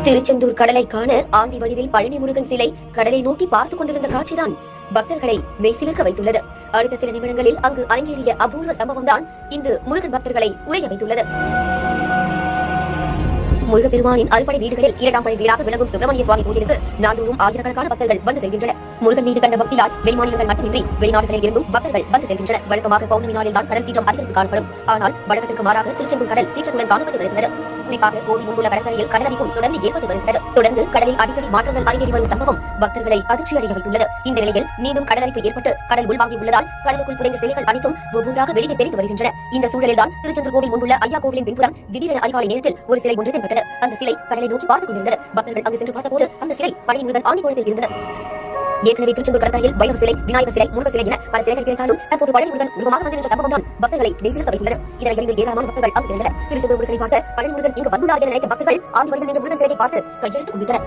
திருச்செந்தூர் கடலை காண ஆண்டி வடிவில் பழனி முருகன் சிலை கடலை நோக்கி பார்த்துக் கொண்டிருந்த காட்சிதான் பக்தர்களை மெய்சிலிர்க்க வைத்துள்ளது. அடுத்த சில நிமிடங்களில் அங்கு அரங்கேறிய அபூர்வ சம்பவம் தான் இன்று முருகன் பக்தர்களை உரைய வைத்துள்ளது. முருகப்பெருமானின் அறுபடை வீடுகளில் 2ஆம் படை வீடாக விளங்கும் சுப்பிரமணிய சுவாமி கோயிலுக்கு நாள்தோறும் ஆயிரக்கணக்கான பக்தர்கள் வந்து செல்கின்றனர். முருகன் மீது கண்ட பக்தியால் வெளிமாநிலங்கள் மட்டுமின்றி வெளிநாடுகளில் இருந்தும் பக்தர்கள் வந்து செல்கின்றனர். வழக்கமாக பௌர்ணமி நாளில் தான் கடல் சீற்றம் அதிகரித்து காணப்படும். ஆனால் வழக்கத்துக்கு மாறாக திருச்செந்தூர் கடல் சீற்றத்துடன் காணப்பட்டு வருகிறது. குறிப்பாக கோவில் முன்புள்ள கடற்கரையில் கடல் அரிப்பும் தொடர்ந்து ஏற்பட்டு வருகிறது. தொடர்ந்து கடலில் அடிக்கடி மாற்றங்கள் அரங்கேறி வரும் சம்பவம் பக்தர்களை அதிர்ச்சியடைய வைத்துள்ளது. இந்த நிலையில் மீண்டும் கடல் அரிப்பு ஏற்பட்டு கடல் உள்வாங்கி உள்ளதால் கடலுக்குள் புதைந்த சிலைகள் அனைத்தும் ஒவ்வொன்றாக வெளியே தெரிந்து வருகின்றன. இந்த சூழலில் தான் திருச்செந்தூர் கோவில் முன்புள்ள ஐயா கோவிலின் பின்புறம் திடீரென அதிகாலை நேரத்தில் ஒரு சிலை ஒன்று தென்பட்டது. அந்த சிலை கடலை நோக்கி பார்த்துக் கொண்டிருந்தது. பக்தர்கள் அங்கு சென்று பார்த்தபோது அந்த சிலை பழனி முருகன் ஆண்டி கோலத்தில் இருந்தது. ஏற்கனவே திருச்செந்தூர் கடற்கரையில் பைரவர் சிலை, விநாயகர் சிலை, முருகர் சிலை என பல சிலைகள் கிடைத்தாலும் தற்போது பழனி முருகன் உருவமாக வந்து நின்ற சம்பவம் தான் பக்தர்களை மெய்சிலிர்க்க வைத்துள்ளது. இதனை அறிந்து ஏராளமான பக்தர்கள் அங்கு இருந்தனர். திருச்செந்தூர் முருகனை பார்க்க பழனி முருகன் இங்கு வந்துள்ளார் என நினைத்த பக்தர்கள் ஆண்டி வடிவில் நின்ற முருகன் சிலையை பார்த்து கையெழுத்து கும்பிட்டனர்.